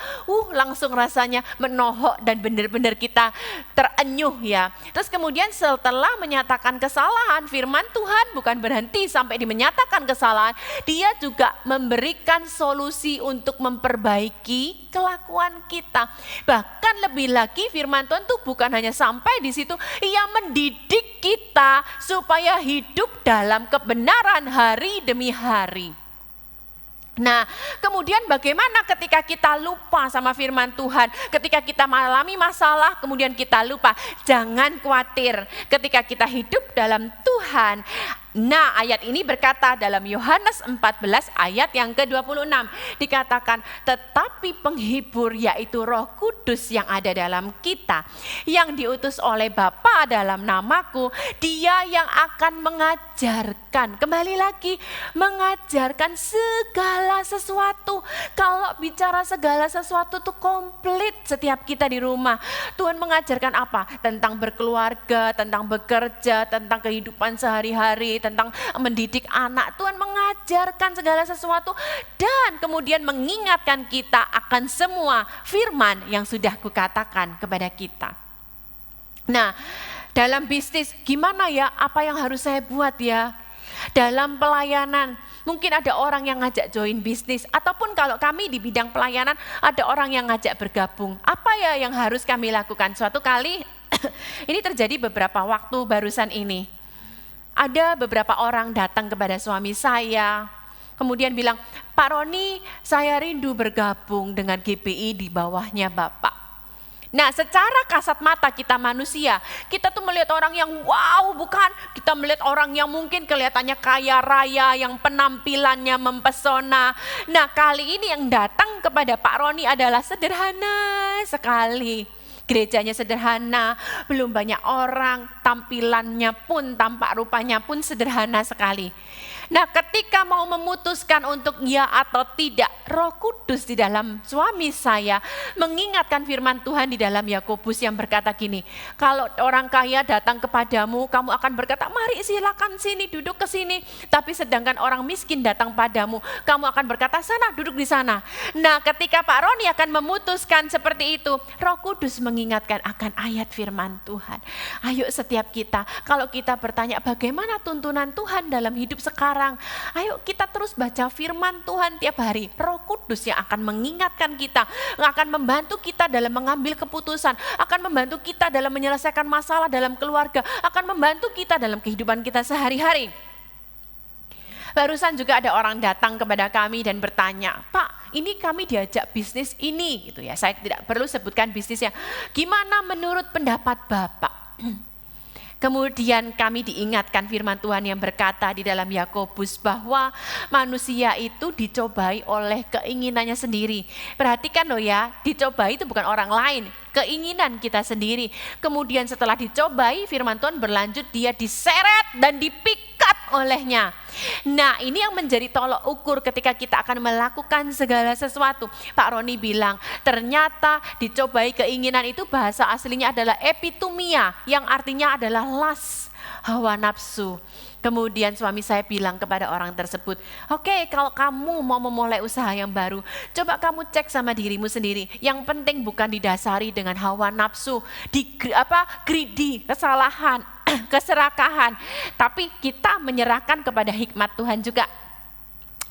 langsung rasanya menohok dan benar-benar kita terenyuh ya. Terus kemudian setelah menyatakan kesalahan, firman Tuhan bukan berhenti sampai menyatakan kesalahan, dia juga memberikan solusi untuk memperbaiki kelakuan kita. Bahkan lebih lagi firman Tuhan tuh bukan hanya sampai di situ, ia mendidik kita supaya hidup dalam kebenaran hari demi hari. Nah, kemudian bagaimana ketika kita lupa sama firman Tuhan, ketika kita mengalami masalah, kemudian kita lupa. Jangan khawatir, ketika kita hidup dalam Tuhan. Nah, ayat ini berkata dalam Yohanes 14 ayat yang ke-26, dikatakan, tetapi penghibur yaitu Roh Kudus yang ada dalam kita, yang diutus oleh Bapa dalam namaku, dia yang akan mengajarkan, kembali lagi, mengajarkan segala sesuatu. Kalau bicara segala sesuatu itu komplit setiap kita di rumah. Tuhan mengajarkan apa? Tentang berkeluarga, tentang bekerja, tentang kehidupan sehari-hari, tentang mendidik anak. Tuhan mengajarkan segala sesuatu dan kemudian mengingatkan kita akan semua firman yang sudah kukatakan kepada kita. Nah, dalam bisnis gimana ya? Apa yang harus saya buat ya? Dalam pelayanan, mungkin ada orang yang ngajak join bisnis, ataupun kalau kami di bidang pelayanan ada orang yang ngajak bergabung. Apa ya yang harus kami lakukan? Suatu kali ini terjadi beberapa waktu barusan ini. Ada beberapa orang datang kepada suami saya, kemudian bilang, Pak Roni, saya rindu bergabung dengan GBI di bawahnya Bapak. Nah, secara kasat mata kita manusia, kita tuh melihat orang yang wow, bukan? Kita melihat orang yang mungkin kelihatannya kaya raya, yang penampilannya mempesona. Nah, kali ini yang datang kepada Pak Roni adalah sederhana sekali. Gerejanya sederhana, belum banyak orang, tampilannya pun, tampak rupanya pun sederhana sekali. Nah, ketika mau memutuskan untuk ya atau tidak, Roh Kudus di dalam suami saya mengingatkan firman Tuhan di dalam Yakobus yang berkata gini, kalau orang kaya datang kepadamu, kamu akan berkata, mari silakan sini, duduk ke sini. Tapi sedangkan orang miskin datang padamu, kamu akan berkata, sana, duduk di sana. Nah, ketika Pak Roni akan memutuskan seperti itu, Roh Kudus mengingatkan akan ayat firman Tuhan. Ayo setiap kita, kalau kita bertanya bagaimana tuntunan Tuhan dalam hidup sekarang, ayo kita terus baca firman Tuhan tiap hari. Roh Kudus yang akan mengingatkan kita, yang akan membantu kita dalam mengambil keputusan, akan membantu kita dalam menyelesaikan masalah dalam keluarga, akan membantu kita dalam kehidupan kita sehari-hari. Barusan juga ada orang datang kepada kami dan bertanya, Pak, ini kami diajak bisnis ini, gitu ya. Saya tidak perlu sebutkan bisnisnya. Gimana menurut pendapat Bapak? Kemudian kami diingatkan firman Tuhan yang berkata di dalam Yakobus bahwa manusia itu dicobai oleh keinginannya sendiri. Perhatikan loh ya, dicobai itu bukan orang lain, keinginan kita sendiri. Kemudian setelah dicobai, firman Tuhan berlanjut, dia diseret dan dipikat olehnya. Nah, ini yang menjadi tolok ukur ketika kita akan melakukan segala sesuatu. Pak Roni bilang, ternyata dicobai keinginan itu bahasa aslinya adalah epitumia, yang artinya adalah lust, hawa nafsu. Kemudian suami saya bilang kepada orang tersebut, oke, kalau kamu mau memulai usaha yang baru, coba kamu cek sama dirimu sendiri. Yang penting bukan didasari dengan hawa nafsu, greedy, kesalahan, keserakahan. Tapi kita menyerahkan kepada hikmat Tuhan juga.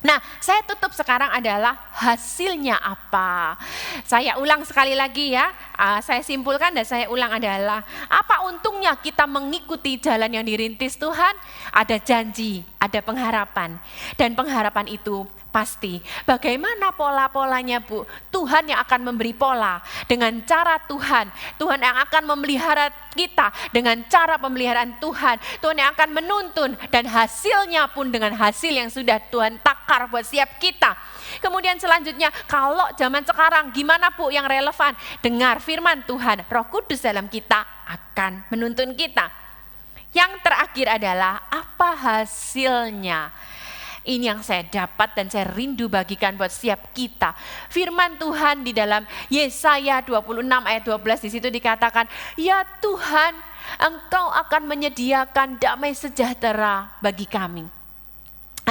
Nah, saya tutup sekarang adalah hasilnya apa. Saya ulang sekali lagi ya, saya simpulkan dan saya ulang adalah, apa untungnya kita mengikuti jalan yang dirintis Tuhan? Ada janji, ada pengharapan. Dan pengharapan itu pasti. Bagaimana pola-polanya, Bu? Tuhan yang akan memberi pola dengan cara Tuhan. Tuhan yang akan memelihara kita dengan cara pemeliharaan Tuhan. Tuhan yang akan menuntun dan hasilnya pun dengan hasil yang sudah Tuhan takar buat siap kita. Kemudian selanjutnya, kalau zaman sekarang gimana, Bu, yang relevan? Dengar firman Tuhan, Roh Kudus dalam kita akan menuntun kita. Yang terakhir adalah apa hasilnya? Ini yang saya dapat dan saya rindu bagikan buat setiap kita. Firman Tuhan di dalam Yesaya 26 ayat 12 di situ dikatakan, ya Tuhan, Engkau akan menyediakan damai sejahtera bagi kami.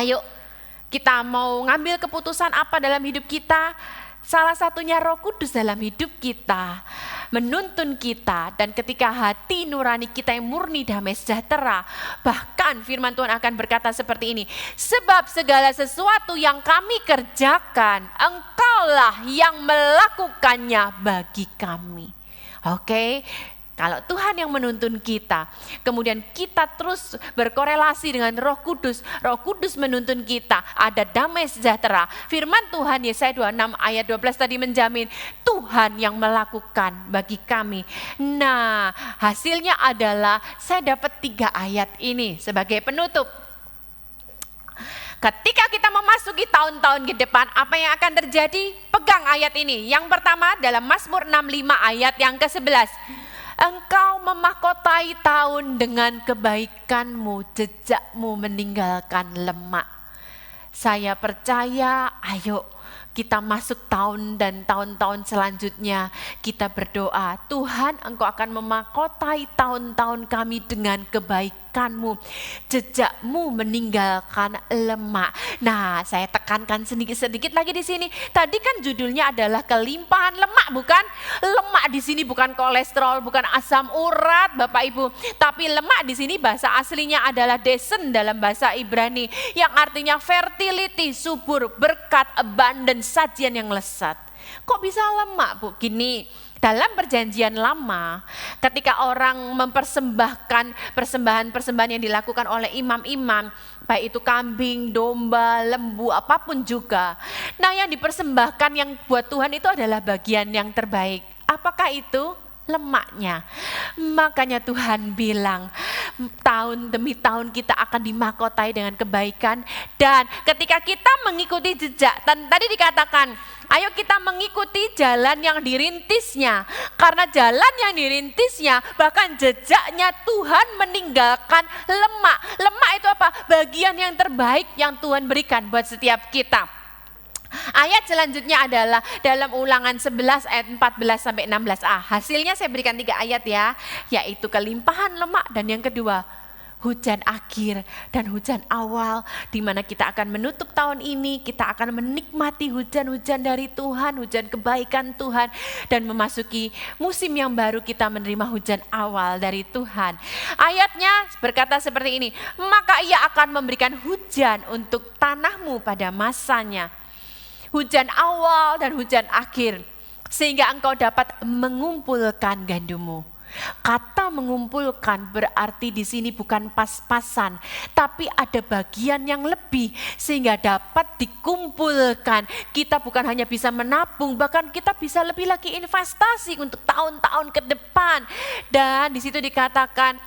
Ayo, kita mau ngambil keputusan apa dalam hidup kita? Salah satunya Roh Kudus dalam hidup kita, menuntun kita, dan ketika hati nurani kita yang murni damai sejahtera, bahkan firman Tuhan akan berkata seperti ini, sebab segala sesuatu yang kami kerjakan, Engkaulah yang melakukannya bagi kami. Oke? Kalau Tuhan yang menuntun kita, kemudian kita terus berkorelasi dengan Roh Kudus menuntun kita, ada damai sejahtera. Firman Tuhan Yesaya 26 ayat 12 tadi menjamin, Tuhan yang melakukan bagi kami. Nah, hasilnya adalah saya dapat 3 ayat ini sebagai penutup. Ketika kita memasuki tahun-tahun ke depan, apa yang akan terjadi? Pegang ayat ini. Yang pertama dalam Mazmur 65 ayat yang ke-11. Engkau memahkotai tahun dengan kebaikanmu, jejakmu meninggalkan lemak. Saya percaya, ayo kita masuk tahun dan tahun-tahun selanjutnya, kita berdoa, Tuhan, Engkau akan memahkotai tahun-tahun kami dengan kebaikanmu, jejakmu meninggalkan lemak. Nah, saya tekankan sedikit lagi di sini. Tadi kan judulnya adalah kelimpahan lemak, bukan? Lemak di sini bukan kolesterol, bukan asam urat, Bapak Ibu. Tapi lemak di sini bahasa aslinya adalah desen dalam bahasa Ibrani, yang artinya fertility, subur, berkat, abundance, sajian yang lesat. Kok bisa lemak, Bu? Gini, dalam perjanjian lama, ketika orang mempersembahkan persembahan-persembahan yang dilakukan oleh imam-imam, baik itu kambing, domba, lembu, apapun juga. Nah, yang dipersembahkan yang buat Tuhan itu adalah bagian yang terbaik. Apakah itu? Lemaknya. Makanya Tuhan bilang, tahun demi tahun kita akan dimahkotai dengan kebaikan, dan ketika kita mengikuti jejak, tadi dikatakan, ayo kita mengikuti jalan yang dirintisnya, karena jalan yang dirintisnya, bahkan jejaknya Tuhan meninggalkan lemak. Lemak itu apa? Bagian yang terbaik yang Tuhan berikan buat setiap kita. Ayat selanjutnya adalah dalam Ulangan 11 ayat 14 sampai 16a. Hasilnya saya berikan 3 ayat ya, yaitu kelimpahan lemak, dan yang kedua hujan akhir dan hujan awal, di mana kita akan menutup tahun ini, kita akan menikmati hujan-hujan dari Tuhan, hujan kebaikan Tuhan, dan memasuki musim yang baru kita menerima hujan awal dari Tuhan. Ayatnya berkata seperti ini, maka Ia akan memberikan hujan untuk tanahmu pada masanya, hujan awal dan hujan akhir, sehingga engkau dapat mengumpulkan gandummu. Kata mengumpulkan berarti di sini bukan pas-pasan, tapi ada bagian yang lebih sehingga dapat dikumpulkan. Kita bukan hanya bisa menabung, bahkan kita bisa lebih lagi investasi untuk tahun-tahun ke depan. Dan di situ dikatakan,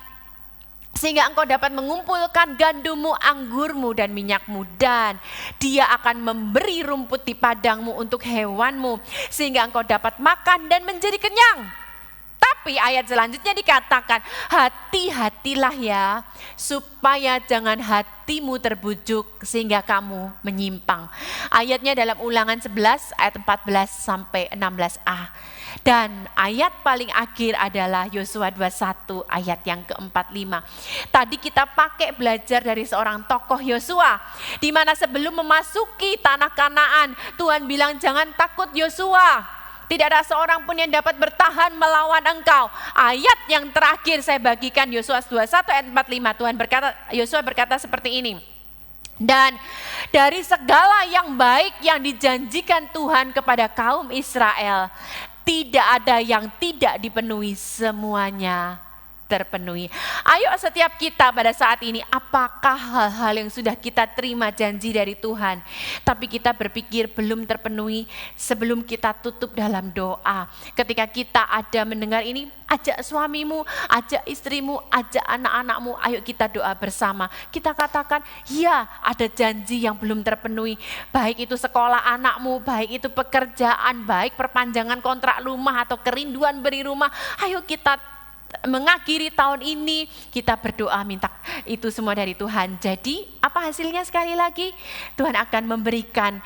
sehingga engkau dapat mengumpulkan gandummu, anggurmu, dan minyakmu, dan Dia akan memberi rumput di padangmu untuk hewanmu, sehingga engkau dapat makan dan menjadi kenyang. Tapi Tapi ayat selanjutnya dikatakan, hati-hatilah ya, supaya jangan hatimu terbujuk sehingga kamu menyimpang. Ayatnya dalam Ulangan 11 ayat 14 sampai 16a. Dan ayat paling akhir adalah Yosua 21 ayat yang ke-45. Tadi kita pakai belajar dari seorang tokoh Yosua, di mana sebelum memasuki tanah Kanaan, Tuhan bilang jangan takut Yosua. Tidak ada seorang pun yang dapat bertahan melawan engkau. Ayat yang terakhir saya bagikan Yosua 21 ayat 45. Yosua berkata seperti ini. Dan dari segala yang baik yang dijanjikan Tuhan kepada kaum Israel, tidak ada yang tidak dipenuhi, semuanya terpenuhi. Ayo setiap kita pada saat ini, apakah hal-hal yang sudah kita terima janji dari Tuhan, tapi kita berpikir belum terpenuhi sebelum kita tutup dalam doa. Ketika kita ada mendengar ini, ajak suamimu, ajak istrimu, ajak anak-anakmu, ayo kita doa bersama. Kita katakan, ya ada janji yang belum terpenuhi. Baik itu sekolah anakmu, baik itu pekerjaan, baik perpanjangan kontrak rumah atau kerinduan beri rumah. Ayo kita mengakhiri tahun ini, kita berdoa minta itu semua dari Tuhan. Jadi apa hasilnya sekali lagi? Tuhan akan memberikan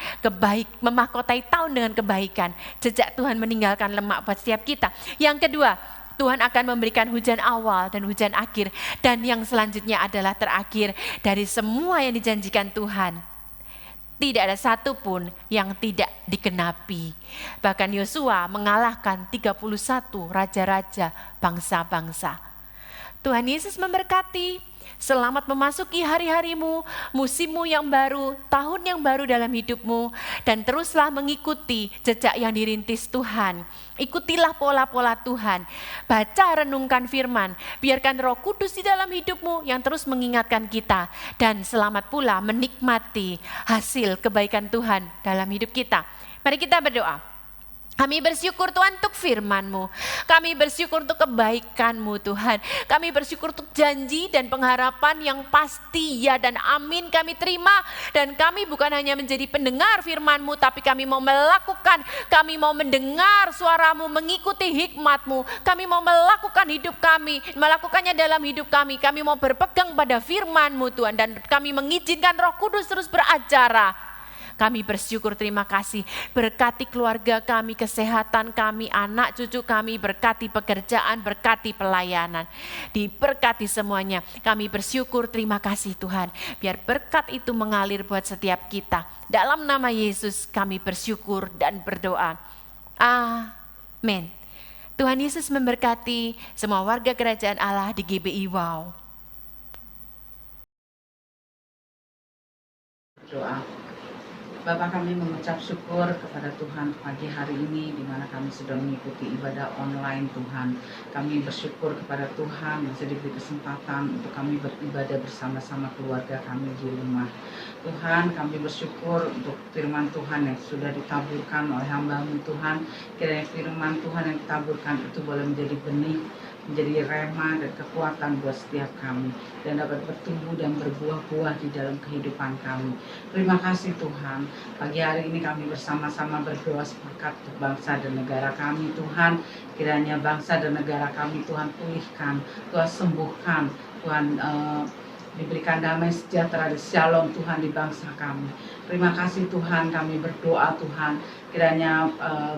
memahkotai tahun dengan kebaikan. Jejak Tuhan meninggalkan lemak buat setiap kita. Yang kedua, Tuhan akan memberikan hujan awal dan hujan akhir. Dan yang selanjutnya adalah terakhir dari semua yang dijanjikan Tuhan. Tidak ada satupun yang tidak dikenapi. Bahkan Yosua mengalahkan 31 raja-raja bangsa-bangsa. Tuhan Yesus memberkati. Selamat memasuki hari-harimu, musimmu yang baru, tahun yang baru dalam hidupmu. Dan teruslah mengikuti jejak yang dirintis Tuhan. Ikutilah pola-pola Tuhan. Baca renungkan firman. Biarkan Roh Kudus di dalam hidupmu yang terus mengingatkan kita. Dan selamat pula menikmati hasil kebaikan Tuhan dalam hidup kita. Mari kita berdoa. Kami bersyukur Tuhan untuk firman-Mu. Kami bersyukur untuk kebaikan-Mu Tuhan. Kami bersyukur untuk janji dan pengharapan yang pasti ya dan amin kami terima. Dan kami bukan hanya menjadi pendengar firman-Mu, tapi kami mau melakukan, kami mau mendengar suara-Mu, mengikuti hikmat-Mu. Kami mau melakukan hidup kami, melakukannya dalam hidup kami. Kami mau berpegang pada firman-Mu Tuhan. Dan kami mengizinkan Roh Kudus terus beracara. Kami bersyukur, terima kasih. Berkati keluarga kami, kesehatan kami, anak cucu kami, berkati pekerjaan, berkati pelayanan. Diberkati semuanya. Kami bersyukur, terima kasih Tuhan. Biar berkat itu mengalir buat setiap kita. Dalam nama Yesus kami bersyukur dan berdoa. Amin. Tuhan Yesus memberkati semua warga kerajaan Allah di GBI Wow. Doa. Bapak, kami mengucap syukur kepada Tuhan pagi hari ini di mana kami sudah mengikuti ibadah online Tuhan. Kami bersyukur kepada Tuhan masih diberi kesempatan untuk kami beribadah bersama-sama keluarga kami di rumah. Tuhan, kami bersyukur untuk firman Tuhan yang sudah ditaburkan oleh hamba-Mu Tuhan. Kiranya firman Tuhan yang ditaburkan itu boleh menjadi benih, menjadi rema dan kekuatan buat setiap kami dan dapat bertumbuh dan berbuah-buah di dalam kehidupan kami. Terima kasih Tuhan. Pagi hari ini kami bersama-sama berdoa sepakat untuk bangsa dan negara kami Tuhan. Kiranya bangsa dan negara kami Tuhan pulihkan, Tuhan sembuhkan, Tuhan diberikan damai sejahtera dan shalom Tuhan di bangsa kami. Terima kasih Tuhan, kami berdoa Tuhan. Kiranya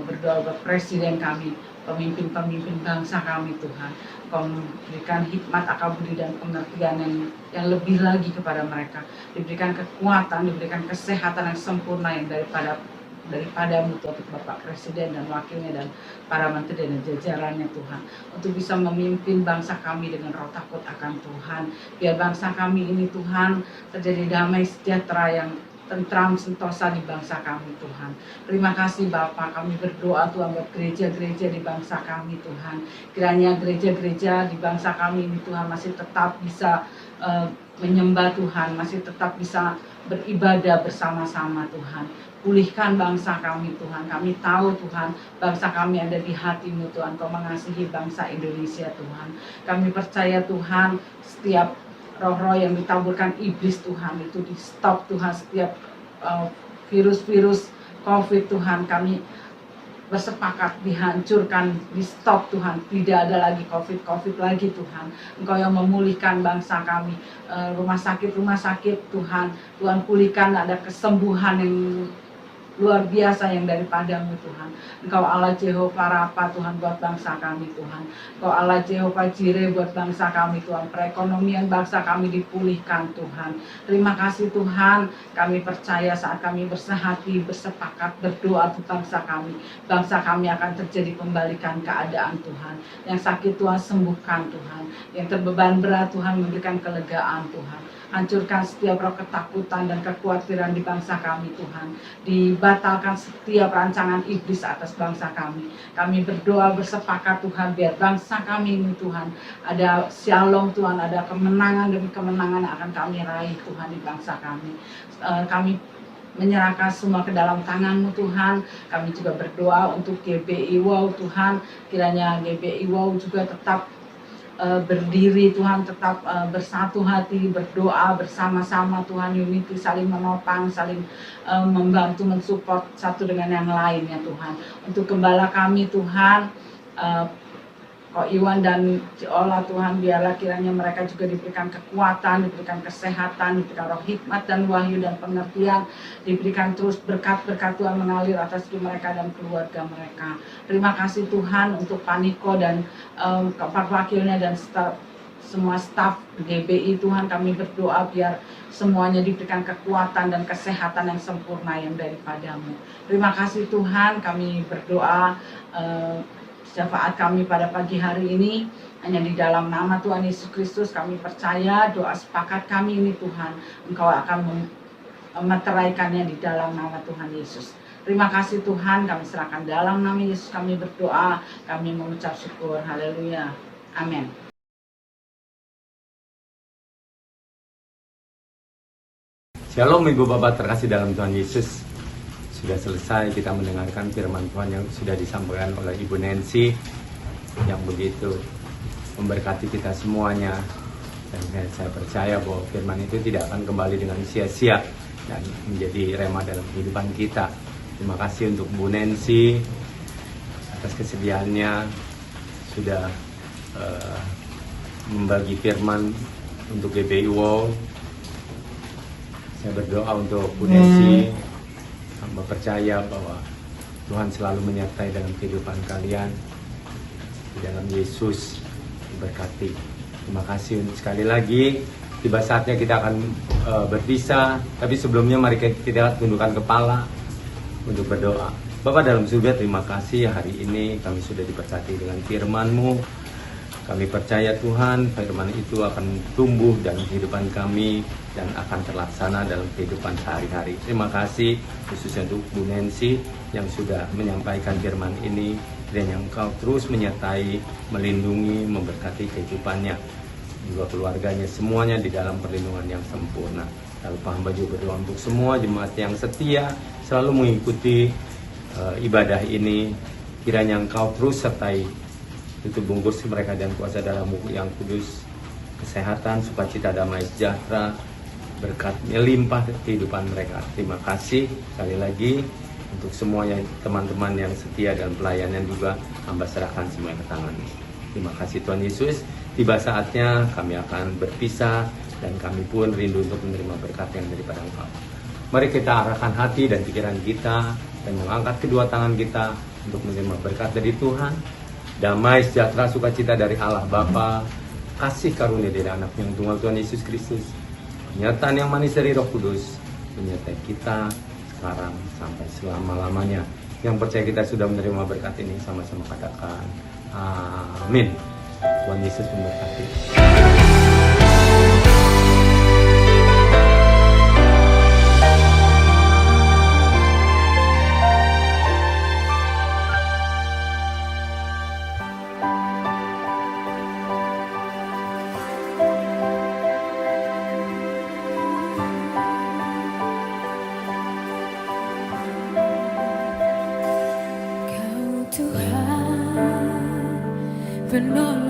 berdoa buat presiden kami, pemimpin-pemimpin bangsa kami Tuhan. Kau memberikan hikmat, akal budi dan pengertian yang lebih lagi kepada mereka. Diberikan kekuatan, diberikan kesehatan yang sempurna yang daripadamu Tuhan, Bapak Presiden dan wakilnya dan para menteri dan jajarannya Tuhan. Untuk bisa memimpin bangsa kami dengan roh takut akan Tuhan. Biar bangsa kami ini Tuhan terjadi damai sejahtera yang tentram sentosa di bangsa kami Tuhan. Terima kasih Bapak, kami berdoa Tuhan buat gereja-gereja di bangsa kami Tuhan. Kiranya gereja-gereja di bangsa kami ini Tuhan masih tetap bisa menyembah Tuhan, masih tetap bisa beribadah bersama-sama Tuhan. Pulihkan bangsa kami Tuhan. Kami tahu Tuhan bangsa kami ada di hati-Mu Tuhan. Kau mengasihi bangsa Indonesia Tuhan. Kami percaya Tuhan setiap roh-roh yang ditaburkan iblis Tuhan itu di stop Tuhan. Setiap virus-virus COVID Tuhan kami bersepakat dihancurkan, di stop Tuhan, tidak ada lagi COVID lagi Tuhan. Engkau yang memulihkan bangsa kami, rumah sakit Tuhan, Tuhan pulihkan, ada kesembuhan yang luar biasa yang daripadamu Tuhan. Engkau Allah Jehovah Rafa Tuhan buat bangsa kami Tuhan. Engkau Allah Jehovah Jireh buat bangsa kami Tuhan. Perekonomian bangsa kami dipulihkan Tuhan. Terima kasih Tuhan. Kami percaya saat kami bersehati, bersepakat, berdoa untuk bangsa kami. Bangsa kami akan terjadi pembalikan keadaan Tuhan. Yang sakit Tuhan sembuhkan Tuhan. Yang terbeban berat Tuhan memberikan kelegaan Tuhan. Hancurkan setiap roh ketakutan dan kekhawatiran di bangsa kami Tuhan. Dibatalkan setiap rancangan iblis atas bangsa kami. Kami berdoa bersepakat Tuhan biar bangsa kami ini Tuhan ada shalom Tuhan, ada kemenangan demi kemenangan yang akan kami raih Tuhan di bangsa kami. Kami menyerahkan semua ke dalam tangan-Mu Tuhan. Kami juga berdoa untuk GBI Wow Tuhan. Kiranya GBI Wow juga tetap berdiri Tuhan, tetap bersatu hati, berdoa bersama-sama Tuhan, unity, saling menopang, saling membantu, mensupport satu dengan yang lain ya Tuhan. Untuk gembala kami Tuhan, Ko Iwan dan Ciola Tuhan, biarlah kiranya mereka juga diberikan kekuatan, diberikan kesehatan, diberikan roh hikmat dan wahyu dan pengertian, diberikan terus berkat-berkat Tuhan mengalir atas hidup mereka dan keluarga mereka. Terima kasih Tuhan untuk Paniko dan keempat wakilnya dan semua staf GBI Tuhan, kami berdoa biar semuanya diberikan kekuatan dan kesehatan yang sempurna yang daripadamu. Terima kasih Tuhan, kami berdoa syafaat kami pada pagi hari ini hanya di dalam nama Tuhan Yesus Kristus. Kami percaya doa sepakat kami ini Tuhan, Engkau akan meteraikannya di dalam nama Tuhan Yesus. Terima kasih Tuhan, kami serahkan dalam nama Yesus kami berdoa, kami mengucap syukur. Haleluya. Amin. Shalom Ibu Bapak terkasih dalam Tuhan Yesus. Sudah selesai kita mendengarkan firman Tuhan yang sudah disampaikan oleh Ibu Nancy yang begitu memberkati kita semuanya. Dan saya percaya bahwa firman itu tidak akan kembali dengan sia-sia dan menjadi rema dalam kehidupan kita. Terima kasih untuk Bu Nancy atas kesediaannya sudah membagi firman untuk GBI Wow. Saya berdoa untuk Bu Nancy, hamba percaya bahwa Tuhan selalu menyertai dalam kehidupan kalian. Di dalam Yesus diberkati. Terima kasih sekali lagi. Tiba saatnya kita akan berpisah. Tapi sebelumnya mari kita tundukkan kepala untuk berdoa. Bapa dalam surga, terima kasih hari ini kami sudah diberkati dengan firman-Mu. Kami percaya Tuhan, firman itu akan tumbuh dalam kehidupan kami dan akan terlaksana dalam kehidupan sehari-hari. Terima kasih khususnya untuk Bu Nancy yang sudah menyampaikan firman ini dan yang Engkau terus menyertai, melindungi, memberkati kehidupannya, juga keluarganya, semuanya di dalam perlindungan yang sempurna. Lalu hamba juga berdoa untuk semua jemaat yang setia selalu mengikuti ibadah ini. Kiranya Engkau terus sertai, tutup bungkus mereka dan kuasa dalam-Mu yang kudus, kesehatan, sukacita, damai, sejahtera, berkat melimpah kehidupan mereka. Terima kasih sekali lagi untuk semuanya teman-teman yang setia dan pelayanan juga hamba serahkan semua ke tangan-Mu. Terima kasih Tuhan Yesus. Tiba saatnya kami akan berpisah dan kami pun rindu untuk menerima berkat yang daripada Engkau. Mari kita arahkan hati dan pikiran kita dan mengangkat kedua tangan kita untuk menerima berkat dari Tuhan. Damai, sejahtera, sukacita dari Allah Bapa, kasih karunia dari anak yang tunggal Tuhan Yesus Kristus, penyertaan yang manis dari Roh Kudus, menyertai kita sekarang sampai selama-lamanya. Yang percaya kita sudah menerima berkat ini, sama-sama katakan amin. Tuhan Yesus memberkati. Kau Tuhan penolong